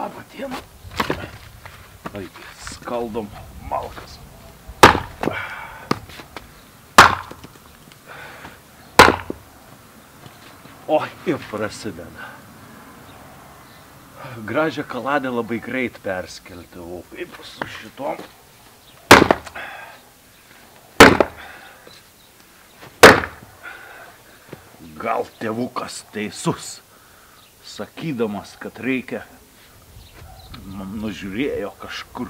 Labą dieną. Skaldom malkas. O, ir prasideda. Gražią kaladę labai greit perskelti, o kaip su šitom. Gal tėvukas teisus, sakydamas, kad reikia, nužiūrėjo kažkur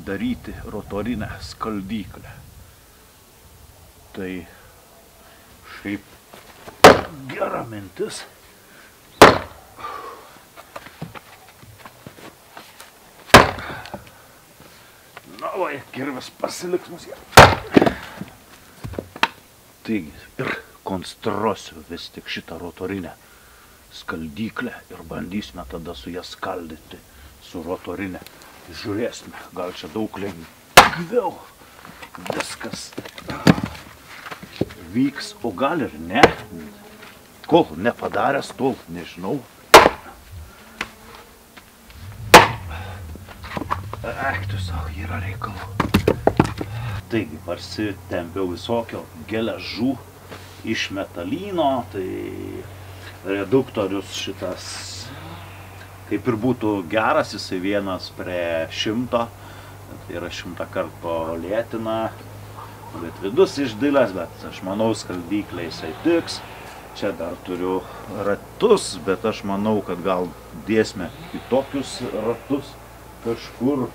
daryti rotorinę skaldyklę. Tai šiaip gera mintis. Na, va, kirvis pasiliks mus ją. Taigi, ir konstruosiu vis tik šitą rotorinę skaldyklę ir bandysime tada su ją skaldyti su rotorinė. Žiūrėsime, gal čia daug lengviau viskas vyks, o gal ir ne. Kol nepadaręs, tol nežinau. Tu savo, yra reikalų. Taigi, parsitempiau visokio geležų iš metalyno, tai reduktorius šitas kaip ir būtų geras, jisai 1:100, tai yra 100 kartų lėtina, bet vidus išdilęs, bet aš manau skaldyklė jisai tiks. Čia dar turiu ratus, bet aš manau, kad gal dėsime kitokius ratus kažkur.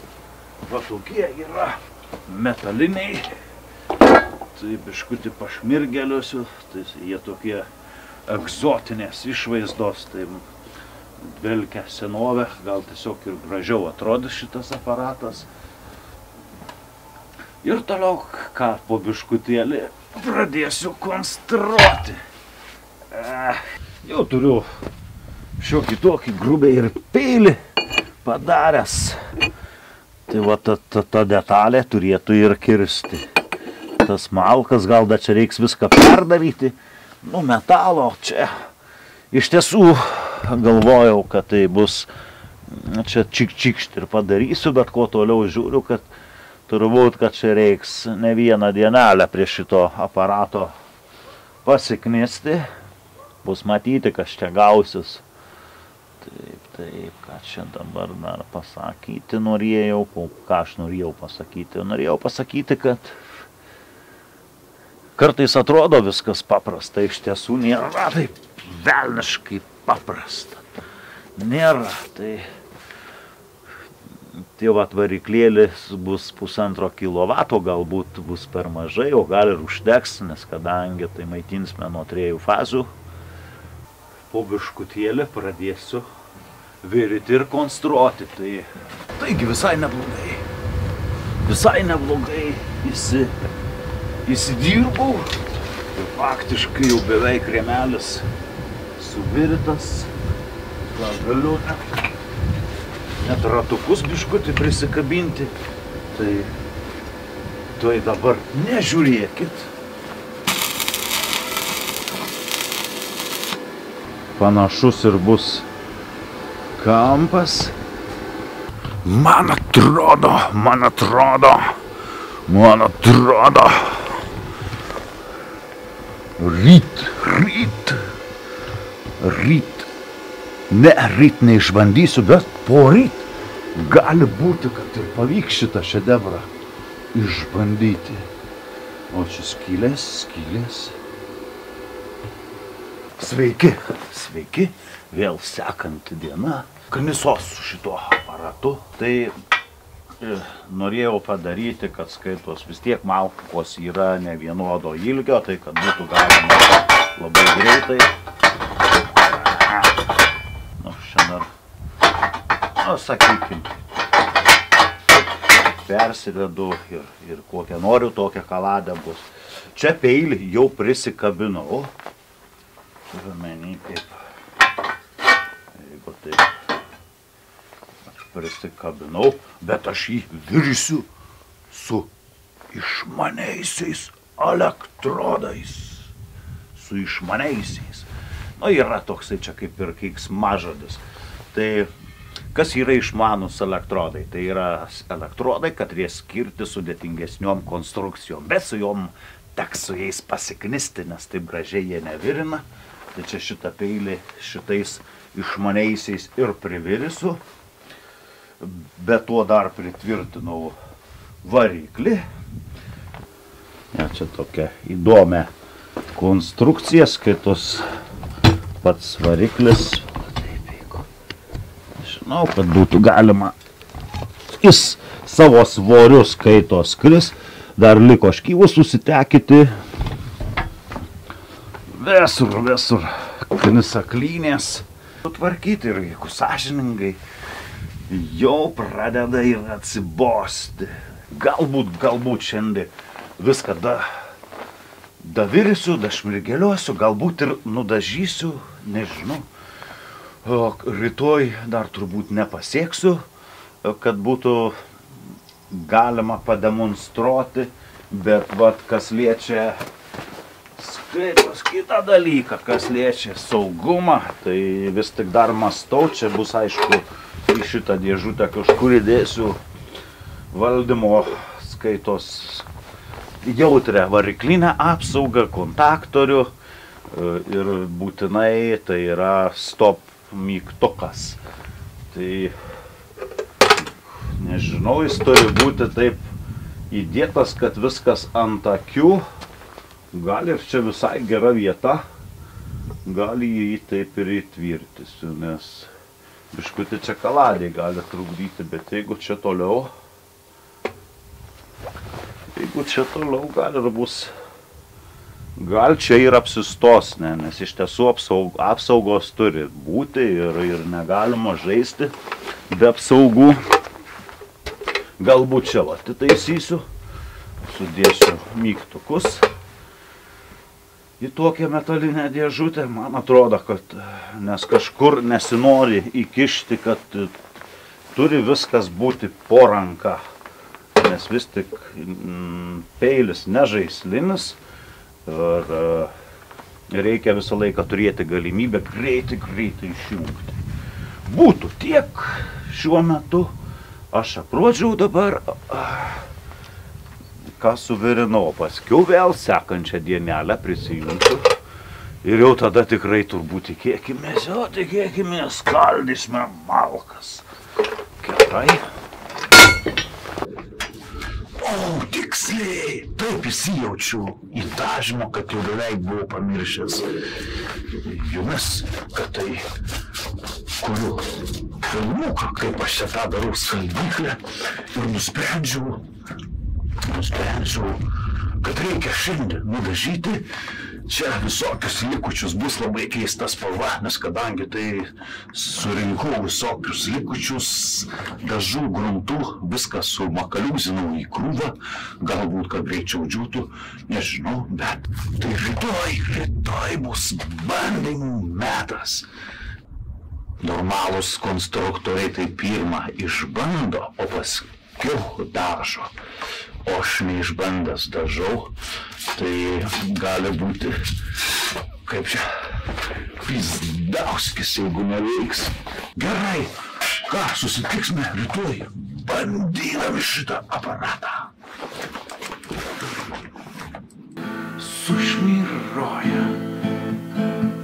Va tokie yra metaliniai, tai biškutį pašmirgeliuosiu, tai jie tokie egzotinės išvaizdos, tai dvelkia senovė, gal tiesiog ir gražiau atrodys šitas aparatas. Ir toliau, ką po biškutėlį pradėsiu konstruoti. Jau turiu šiokį tokį grubiai ir peilį padaręs. Tai va ta detalė turėtų ir kirsti. Tas malkas, gal dar čia reiks viską perdaryti. Nu, metalo čia. Iš tiesų galvojau, kad tai bus čia čikšt ir padarysiu, bet kuo toliau žiūriu, kad turbūt, kad čia reiks ne vieną dienelę prie šito aparato pasiknisti. Bus matyti, kas čia gausis. Taip, ką čia dabar dar pasakyti norėjau, ką aš norėjau pasakyti. Norėjau pasakyti, kad kartais atrodo viskas paprasta, iš tiesų nėra taip velniškai paprasta. Nėra, tai vat variklėlis bus 1,5 kilovato, galbūt bus per mažai, o gal ir užteks, nes kadangi tai maitinsime nuo 3 fazių. Po biškutėlį pradėsiu viryti ir konstruoti. Taigi visai neblogai. Visai neblogai įsidirbau. Ir faktiškai jau beveik rėmelis suviritas. Gal galiu net ratukus biškutį prisikabinti. Tai dabar nežiūrėkit. Panašus ir bus kampas. Man atrodo. Ryt neišbandysiu, bet poryt gali būti, kad ir pavyks šitą šedevrą išbandyti. O čia skylės. Sveiki, vėl sekanti diena. Knisos su šituo aparatu. Tai norėjau padaryti, kad skaitos vis tiek malkos yra ne vienodo ilgio, tai kad būtų galima labai greitai. Sakykim, persivedu ir kokią noriu, tokią kaladę bus. Čia peilį jau prisikabinau. Turiuomenį kaip, jeigu taip prisikabinau, bet aš jį virsiu su išmaniaisiais elektrodais. Su išmaniaisiais. Nu, yra toksai čia kaip ir keiksmažodis. Tai Kas yra išmanus elektrodai? Tai yra elektrodai, kad reikia skirti sudėtingesniom konstrukcijom, bet su jom teks su jais pasiknisti, nes taip gražiai jie nevirina. Tai čia šitą peilį šitais išmaniaisiais ir privirsiu. Be to dar pritvirtinau variklį. Ja, čia tokia įdomia konstrukcija, skaitos pats variklis. Žinau, kad būtų galima jis savo svorius skaito skris, dar liko škyvus susitekyti. Visur knisaklynės sutvarkyti ir jeigu sąžiningai jau pradeda ir atsibosti. Galbūt šiandien viską davirsiu, dašmirgeliuosiu, galbūt ir nudažysiu, nežinau. O rytoj dar turbūt nepasieksiu, kad būtų galima pademonstruoti, bet vat, kas liečia skaitos kitą dalyką, kas liečia saugumą, tai vis tik dar mąstau, čia bus aišku į šitą dėžutę kažkur įdėsiu valdymo skaitos jautrią variklinę apsaugą, kontaktorių ir būtinai tai yra stop mygtukas. Tai nežinau, jis turi būti taip įdėtas, kad viskas ant akių. Gal ir čia visai gera vieta, gal jį taip ir įtvirtisiu, nes biškutį čia kaladė gali trukdyti, bet jeigu čia toliau gal ir bus. Gal čia ir apsistos, nes iš tiesų apsaugos turi būti ir negalima žaisti be apsaugų. Galbūt čia atitaisysiu, sudėsiu mygtukus į tokią metalinę dėžutę. Man atrodo, kad nes kažkur nesinori įkišti, kad turi viskas būti po ranka, nes vis tik peilis nežaislinis. Ir reikia visą laiką turėti galimybę greitai išjungti. Būtų tiek šiuo metu. Aš aprodžiau dabar, ką suvirinau. Paskiau vėl sekančią dienelę prisijungsiu. Ir jau tada tikrai turbūt tikėkimės, skaldysime malkas. Gerai. O, tiksliai, taip įsijaučiu į dažymą, kad jau beveik buvau pamiršęs jumis, kad tai kuriu filmuką, kaip aš čia tą darau skalbyklę ir nusprendžiau, kad reikia šiandien nudažyti. Čia visokius likučius, bus labai keista spalva, nes kadangi tai surinkau visokius likučius, dažų, gruntų, viską sumakaliūzinau į krūvą, galbūt, kad greičiau džiūtų, nežinau, bet tai rytoj bus bandymų metas. Normalūs konstruktoriai tai pirmą išbando, o paskiau dažo. O aš neišbandęs dažau, tai gali būti, kaip čia, pizdauskis, jeigu neveiks. Gerai, ką, susitiksime rytoj, bandydami šitą aparatą. Sušmiroja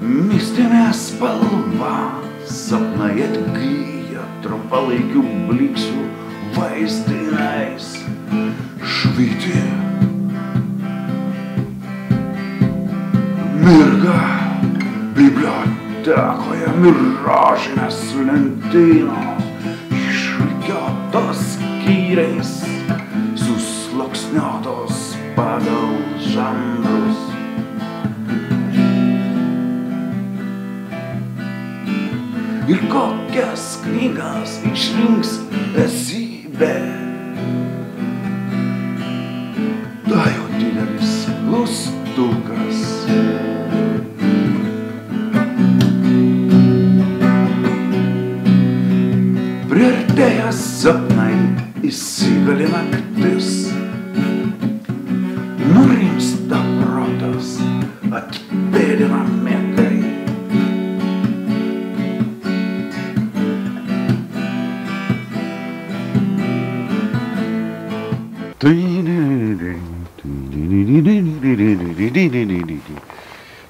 mistinė spalva, sapnai atgyja trumpalaikių blyksnių vaizdiniais. Švyti, mirga bibliotekoje miražinės lentynos, išrikiuotos skyriais, susluoksniuotos pagal žanrus. Ir kokias knygas išrinks esybė. Tai jau didelis klaustukas. Priartėjęs sapnai įsigali naktis. Nurimsta protas, atpėdina miegai.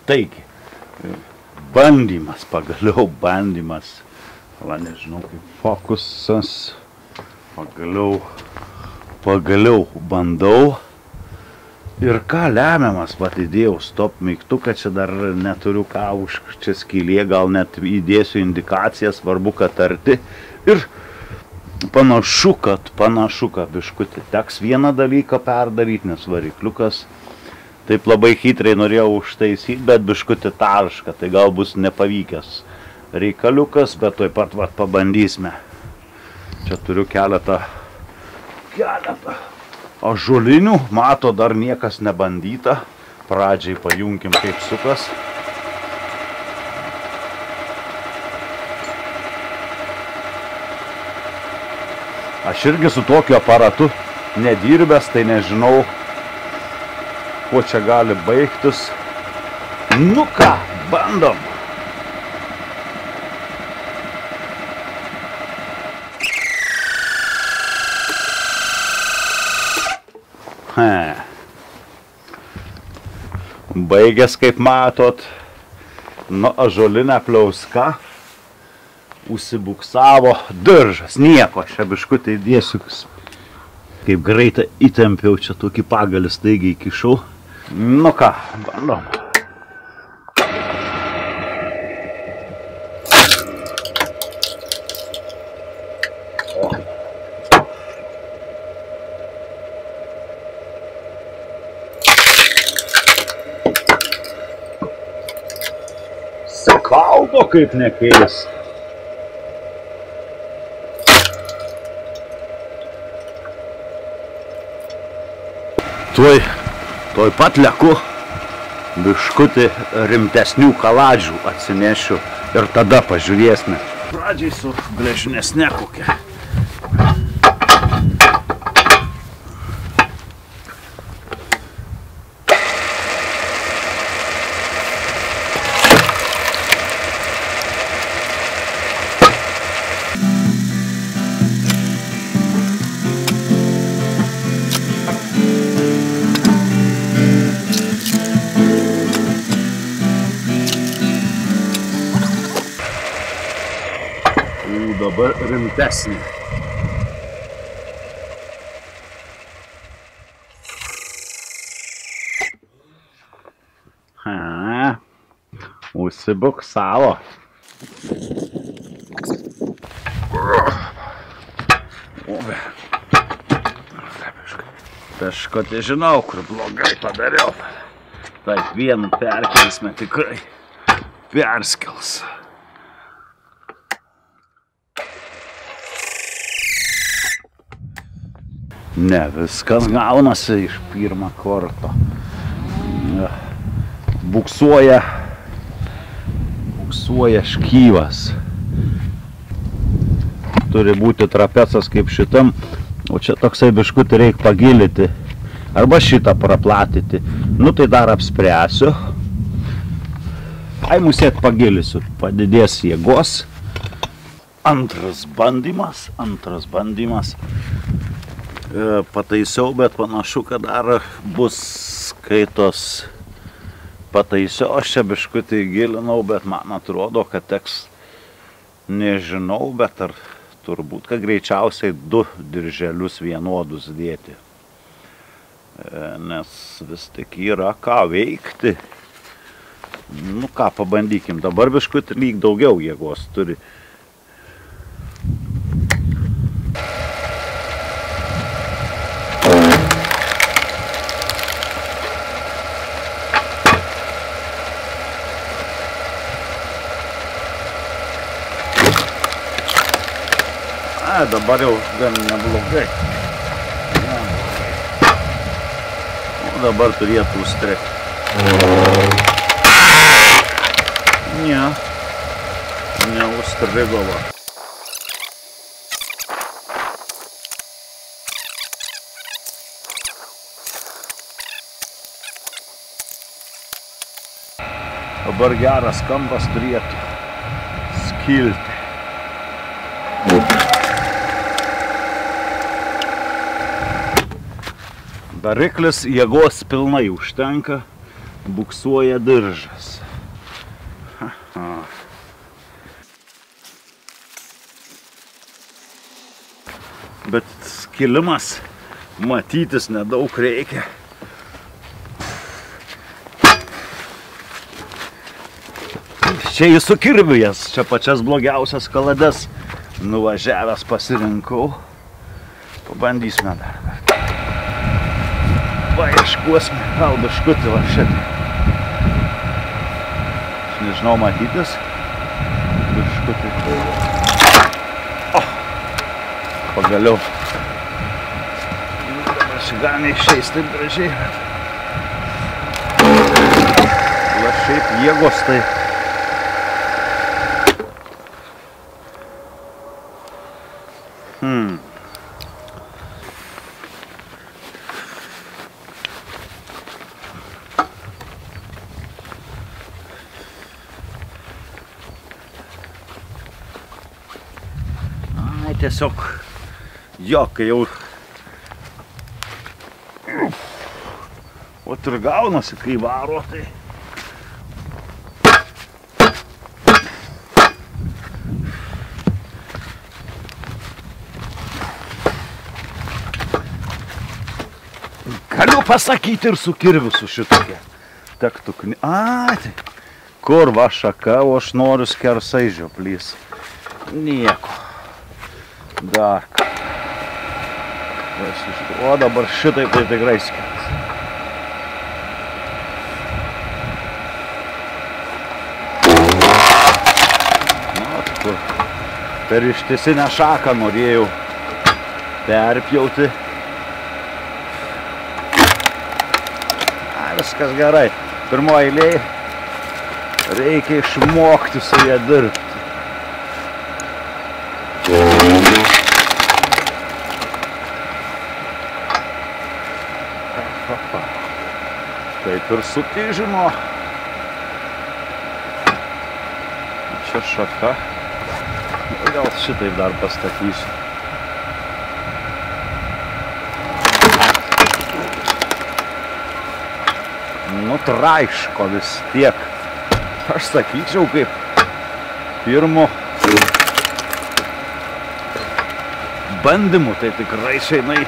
Taigi, bandymas, pagaliau bandymas. Va, nežinau kaip fokusas. Pagaliau bandau. Ir ką lemiamas, vat įdėjau stop mygtuką, čia dar neturiu ką už čia skylė, gal net įdėsiu indikaciją, svarbu, kad arti. Ir panašu, kad biškutį teks vieną dalyką perdaryti, nes varikliukas taip labai chytrai norėjau užtaisyti, bet biškutį tarška, tai gal bus nepavykęs reikaliukas, bet tuoj pat vat pabandysime. Čia turiu keletą ąžuolinių, mato, dar niekas nebandyta. Pradžiai pajunkim kaip sukas. Aš irgi su tokiu aparatu nedirbęs, tai nežinau, kuo čia gali baigtis. Nu ką, bandom. Baigęs, kaip matot, nuo ąžuolinę pliauską užsibuksavo diržas. Nieko, aš biškutį įdėsiu, kaip greitai įtempiau čia tokį pagalį staigiai įkišau. Nu ką, bandom. Kalbo kaip nekeis. Tuoj pat leku, biškutį rimtesnių kaladžių atsinešiu ir tada pažiūrėsime. Pradžiai su gležnesne kokia. Dabar rimtesnė. Užsibuksavo. Kažkotį žinau, kur blogai padariau. Taip, vienu perkelsime tikrai perskels. Ne, viskas gaunasi iš pirmą karto. Buksuoja škyvas. Turi būti trapecas kaip šitam, o čia toksai biškutį reikia pagilyti. Arba šitą praplatyti. Nu tai dar apspręsiu. Paimusėt pagilisiu, padidės jėgos. Antras bandymas. Pataisiau, bet panašu, kad dar bus skaitos. Pataisiau, aš čia biškutį gilinau, bet man atrodo, kad teks, nežinau, bet ar turbūt, kad greičiausiai 2 dirželius vienodus dėti. Nes vis tik yra ką veikti. Nu ką, pabandykim. Dabar biškutį lyg daugiau jėgos turi. Dabar jau gan neblogai. O dabar turėtų užstrigti. Ne, neužstrigo. Dabar geras kampas turėtų skilti. Variklis jėgos pilnai užtenka, buksuoja diržas. Bet skilimas matytis nedaug reikia. Čia jis su kirviu jas, čia pačias blogiausias kalades nuvažiavęs pasirinkau. Pabandysime dar. Paieškuosime, gal biškutį va šitą. Aš nežinau matytis. Biškutį. Pagaliau. Dabar gal neišeis taip gražiai. Va šiaip jėgos tai. Tiesiog jo, kai jau ot ir gaunasi, kai varo, tai galiu pasakyti ir su kirviu su šitokia tektų tai kur va šaka, o aš noriu skersai žioplys. Nieko. Dar ką. O dabar šitaip tai tikrai skers. Nu, per ištisinę šaką norėjau perpjauti. Viskas gerai. Pirmoji eilėje reikia išmokti su ją dirbti. Taip ir sutyžino. Čia šaka. Gal šitaip dar pastatysiu. Nu, traiško vis tiek. Aš sakyčiau, kaip pirmo bandymų, tai tikrai šeinai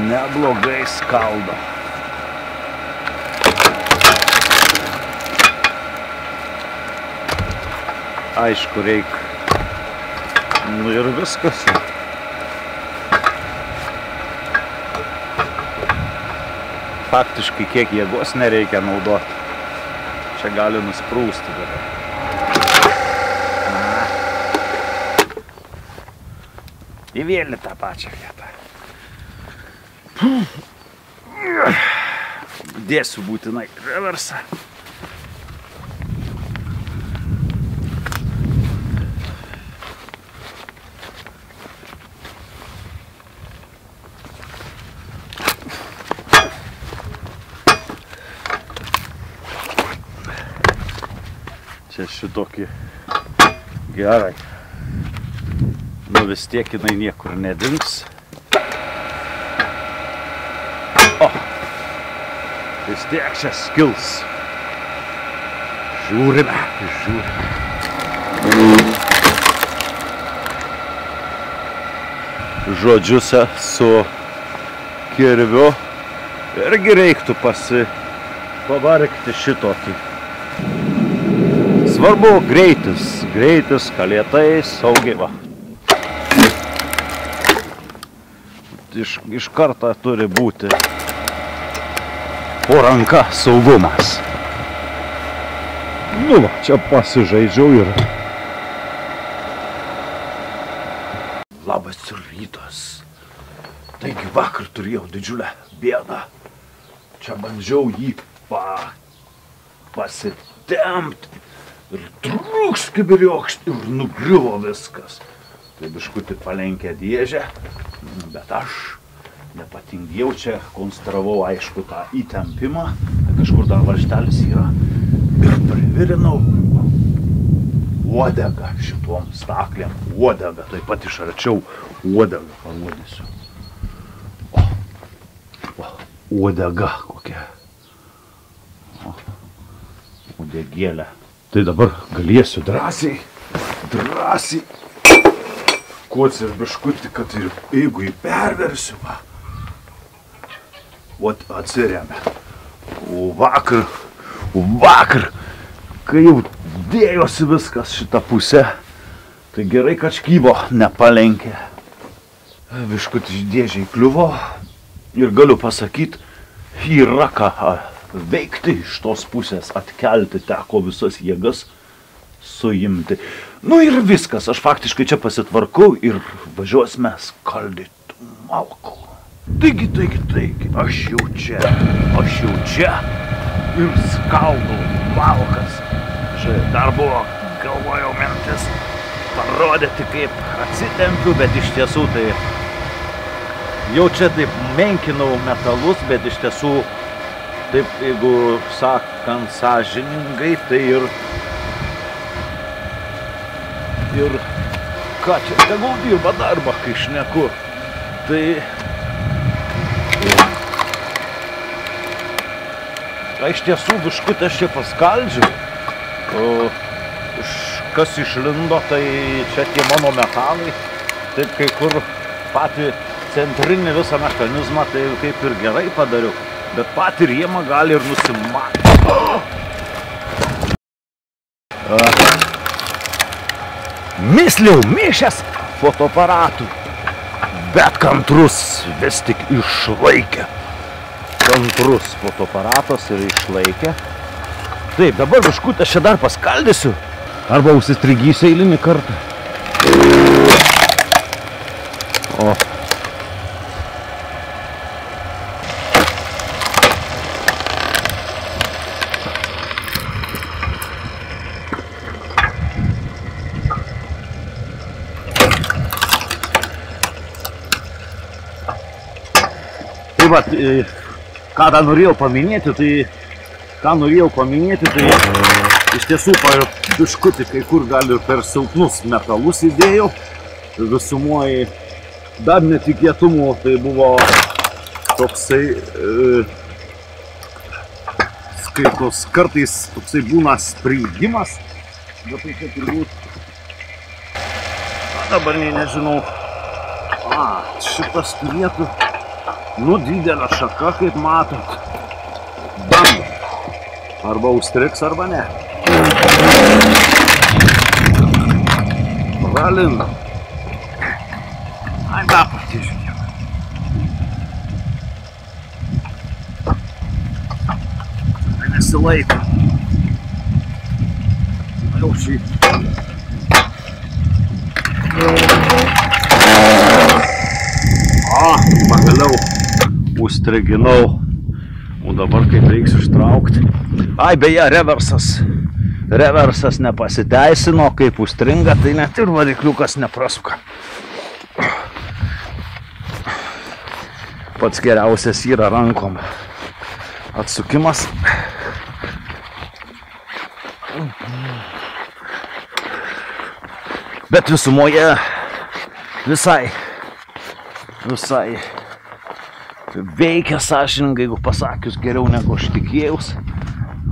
neblogai skaldo. Aišku, reik. Nu ir viskas. Faktiškai kiek jėgos nereikia naudoti. Čia gali nusprūsti dabar. Įvėlį tą pačią vietą. Dėsiu būtinai reversą. Čia šitokį gerai. Nu vis tiek jinai niekur nedings. O! Vis tiek čia skils. Žiūrime, žiūrime. Žodžiuose su kirviu irgi reiktų pavargti šitokį. Svarbu greitis, kalėtai, saugiai va. Iš karto turi būti po ranka saugumas. Nu va, čia pasižaidžiau ir... Labas rytas. Taigi vakar turėjau didžiulę bėdą. Čia bandžiau jį pasitempti. Ir trūks kibiriokšt ir nugriuvo viskas. Tai biškutį palenkė dėžę, bet aš nepatingėjau čia, konstravau aišku tą įtempimą, kažkur dar varžtelis yra. Ir privirinau uodegą šitom staklėm, uodegą, taip pat iš arčiau uodegą parodysiu. O, uodega kokia. udegėlę. Tai dabar galėsiu drąsiai kots ir biškutį, kad ir jeigu jį perversiu, va. Vat atsiremia. O vakar, kai jau dėjosi viskas šitą pusę, tai gerai, kad škyvo nepalenkė. Biškutį dėžiai kliuvo ir galiu pasakyti, yra ką veikti iš tos pusės, atkelti teko visas jėgas, suimti. Nu ir viskas, aš faktiškai čia pasitvarkau ir važiuosime skaldyti malkų. Taigi, aš jau čia ir skaldau malkas. Čia dar buvo, galvojau, mintis parodyti, kaip atsitempiu, bet iš tiesų tai jau čia taip menkinau metalus, bet iš tiesų taip, jeigu sakant sąžiningai, tai ir ką čia, tegul dirba darbą, kai šneku. Tai iš tiesų biškutį aš čia paskaldžiu. Kas išlindo, tai čia tie mano metalai. Taip kai kur patį centrinį visą mechanizmą, tai kaip ir gerai padariau. Bet patį rėmą gali ir nusimatyti. Misliau mišęs fotoaparatų, bet kantrus vis tik išlaikė. Kantrus fotoaparatas ir išlaikė. Taip, dabar biškutį aš čia dar paskaldysiu. Arba užsistrigysiu eilinį kartą. O. Tai va, ką norėjau paminėti, tai iš tiesų biškutį kai kur gal ir per silpnus metalus įdėjau. Visumoje dar netikėtumų, tai buvo toksai, skaitos kartais toksai būna spreidimas, bet tai čia turbūt, dabar nežinau, šitas turėtų, didelė šaka, kaip matot, bamba. Arba užstriks, arba ne. Pralindo. Ai, da, patižiūrėjau. Tai nesilaiko. Jau šį. Pagaliau užstriginau. O dabar kaip reiks ištraukti. Ai, beje, reversas nepasiteisino, kaip užstringa, tai net ir varikliukas neprasuka. Pats geriausias yra rankom atsukimas. Bet visumoje visai veikia sąžiningai, jeigu pasakius, geriau negu aš tikėjaus.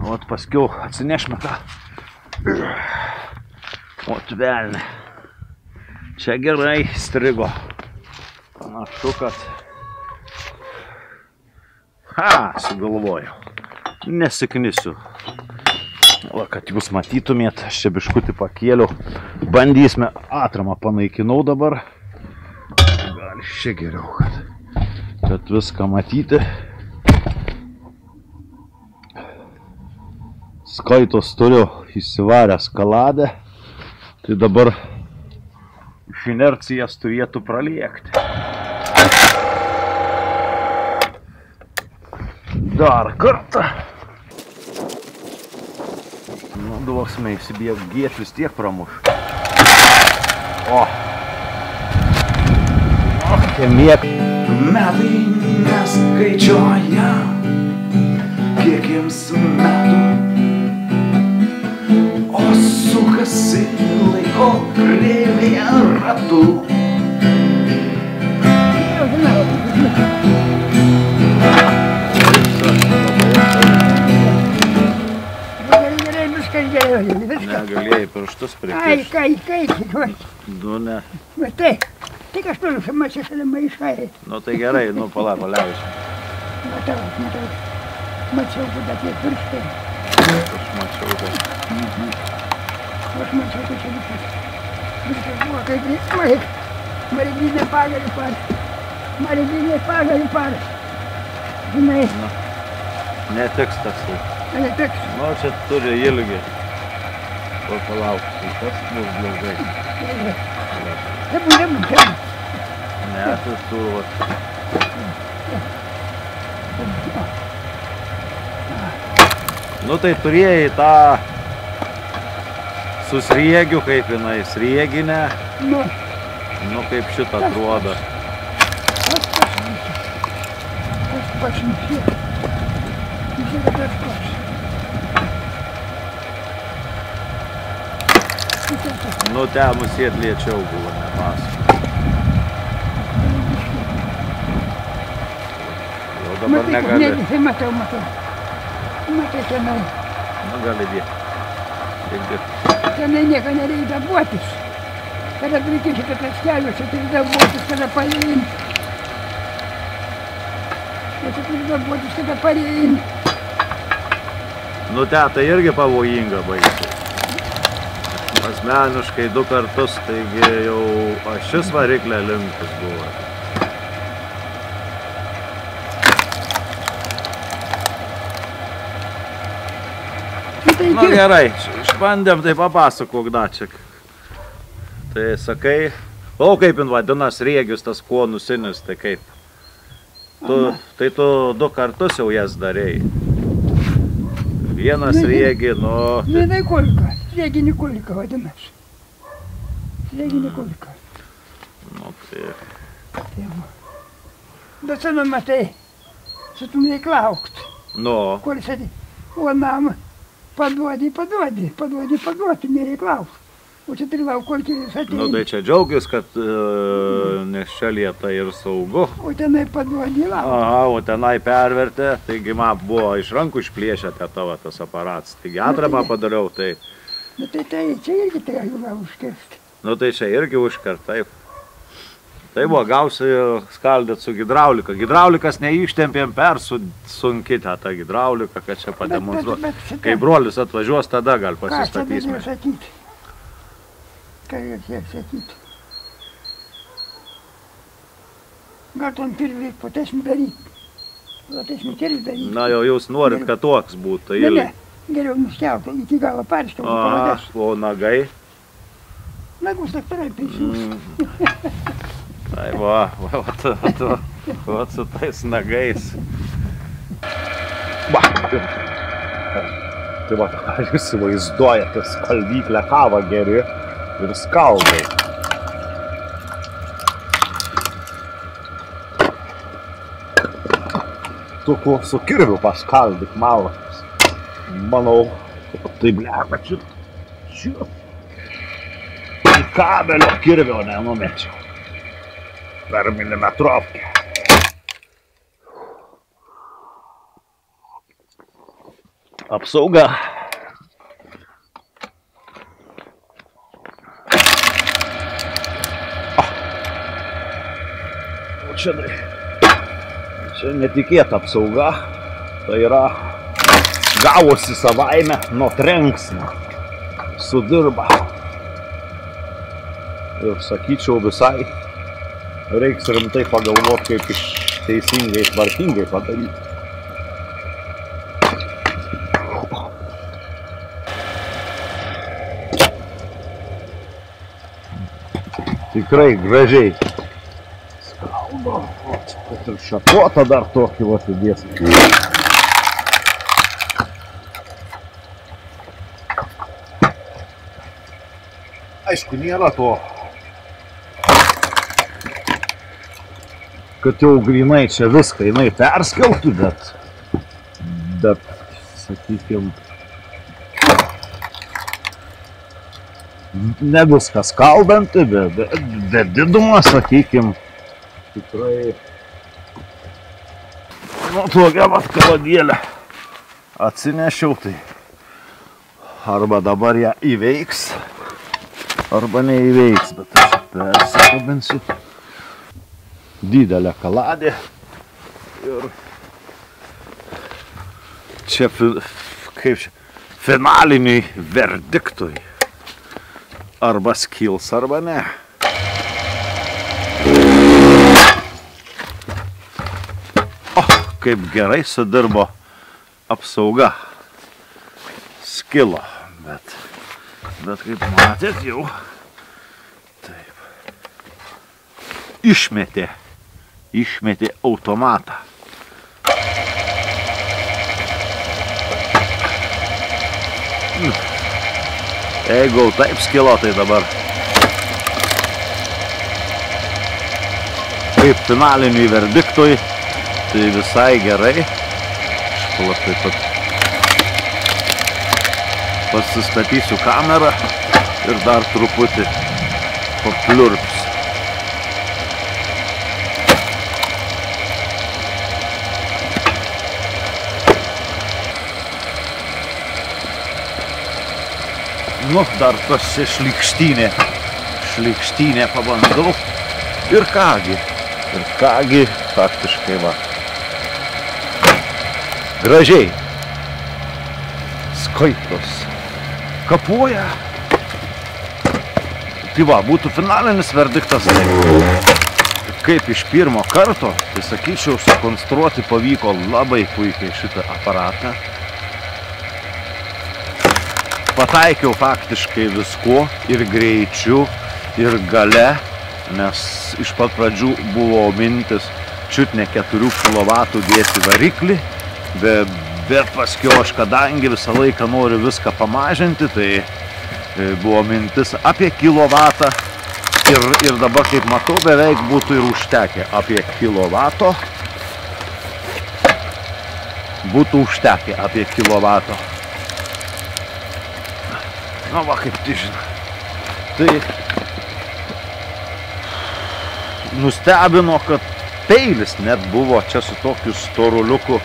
O paskiau atsinešime tą. O velni. Čia gerai strigo. Panašu, kad... sugalvojau. Nesiknisiu. Va, kad jūs matytumėt, aš čia biškutį pakėliau. Bandysime, atramą panaikinau dabar. Gal čia geriau, kad viską matyti. Skaitos turiu įsivarę skaladę, tai dabar iš inercijas turėtų praliekti. Dar kartą. Duosime įsibėgėt, vis tiek pramuš. Kiek metai neskaičiuoja, kiek jiems metų, o sukasi laiko kreivėje ratų. Turėjai pirštus prikišti. Kai, Du ne. va tai, tik aš turiu mačiau šalia maišai. Nu tai gerai, nu paliausiu. Matau, mačiau, kada tie pirštai. Aš mačiau, kad... Aš mačiau, kad čia viskas buvo kaip Marginė pagalį par. Žinai. Netiks toksai. Netiks. Nu, čia turi ilgį. O palauk, tai kas bus blogai. Nebūn. Ne, tai turvat. Nu, tai turėjai tą su sriegiu, kaip jinai, srieginę. Nu, kaip šitą atrodo. Aš pašnykė. Nu, ten musėt lėčiau buvo, nepasako. Jau dabar negali. Matau. Matai tenai. Nu, gali dėti. Tenai nieko nereikia dabuotis. Kada prikiši, kad atskeliuose, tai dabuotis, kada pareini. Tai turi dabuotis, kada pareini. Nu, tai irgi pavojinga baisiai. Asmeniškai 2 kartus, taigi jau šis variklė linkus buvo. Nu gerai, išbandėm, tai papasakok dačiak. Tai sakai, o kaip jin vadinas riegius, tas kuo nusinis, tai kaip? Tai tu 2 kartus jau jas darėjai. Vienas riegi, nu... Vienai kulka, rieginį kulka vadinasi. Rieginį kulka. Nu tai... Bet senu matai, šitum reikia laukt. Nu. Kur sėdi, o namą paduodi, nereik laukt. O čia turi lauk, kol kelius ateini. Nu tai čia džiaugis, kad nes čia lieta ir saugu. O tenai paduodi lauk. Aha, o tenai pervertė, taigi man buvo iš rankų išplėšę tavo tas aparatas. Taigi atramą padariau, tai... Nu tai čia irgi tai jau užkirsti. Nu tai čia irgi užkart, taip. Tai buvo gausi skaldėt su hidraulika. Hidraulikas neištempėm persunkite tą hidrauliką, kad čia pademonstruoti. Kai brolis atvažiuos, tada gal pasistatysime. Ką reikia sakyti? Gal ten pirmį platesnį daryti. Na jau jūs norit, kad toks būtų. Ne, geriau nuskelt, iki galo parskelti parodės. O nagai? Nagus daktarai prisiūs. Tai va su tais nagais. Va, tai va, ar jūs įsivaizduojate skaldyklę kavą geri ir skaldai. Tu su kirviu paskaldyk malkas. Manau, tai bleka šitą. Į kabelio kirvio nenumečiau. Per milimetrovkę. Apsauga. O čia netikėta apsauga. Tai yra gavosi savaime nuo trenksmo. Sudirba. Ir sakyčiau visai reiks rimtai pagalvoti, kaip teisingai, tvarkingai padaryti. Tikrai gražiai skaldo. Kad ir šakotą dar tokį atidės. Aišku, nėra to, kad jau grinai čia viską jinai perskeltų, bet sakykim, ne viskas kaldanti, bet didumą, sakykim, tikrai, nu, tokia vat kaladėlė atsinešiau, tai arba dabar ją įveiks, arba neįveiks, bet aš persikabinsiu. Didelė kaladė ir čia, kaip čia, finaliniai verdiktui. Arba skils, arba ne. O, kaip gerai sudirbo apsauga. Skilo, bet kaip matėt jau, taip, išmetė automatą. Jeigu taip skilo, tai dabar kaip finaliniui verdiktui, tai visai gerai. Špalas taip pat pasistatysiu kamerą ir dar truputį papliurps. Nu, dar tas šlykštynė pabandau. Ir kągi, faktiškai va. Gražiai. Skaitos. Kapuoja. Tai va, būtų finalinis verdiktas. Kaip iš pirmo karto, tai sakyčiau, sukonstruoti pavyko labai puikiai šitą aparatą. Pataikiau faktiškai viskuo, ir greičiu, ir gale, nes iš pat pradžių buvo mintis čiut ne 4 kW dėti variklį, bet paskiau aš, kadangi visą laiką noriu viską pamažinti, tai buvo mintis apie kilovatą ir dabar, kaip matau, beveik būtų ir užtekę apie kilovato. Būtų užtekę apie kilovato. Na va, kaip tai žinai. Tai nustebino, kad peilis net buvo čia su tokiu storuliuku,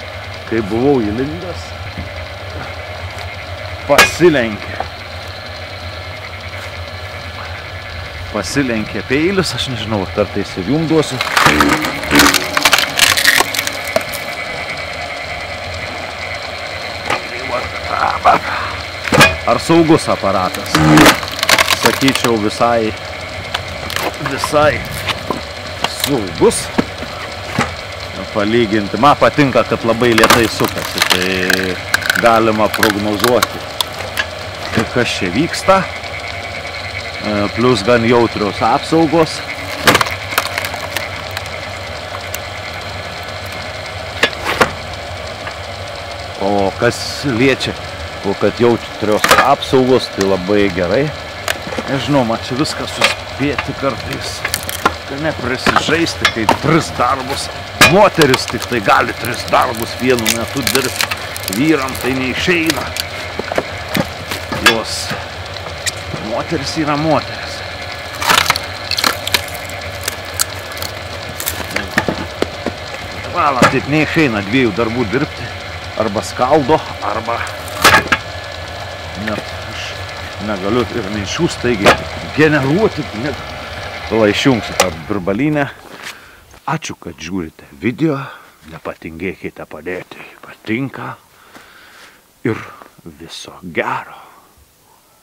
kai buvau įlindęs. Pasilenkė peilis, aš nežinau, kartais ir jum duosiu. Ar saugus aparatas? Sakyčiau, visai saugus. Palyginti. Man patinka, kad labai lėtai sukasi, tai galima prognozuoti, kas čia vyksta. Plius gan jautrios apsaugos. O kas liečia, kad jautrios apsaugos, tai labai gerai. Nežinau, man čia viską suspėti kartais, kad neprisižaisti, kai 3 darbus. Moteris tik tai gali 3 darbus vienu metu dirbti. Vyram tai neišeina. Moteris yra moteris. Valą taip neišeina 2 darbų dirbti. Arba skaldo, arba net aš negaliu ir minčių staigiai generuoti. Tada išjungsiu tą birbalinę. Ačiū, kad žiūrite video. Nepatingėkite padėti patinka. Ir viso gero.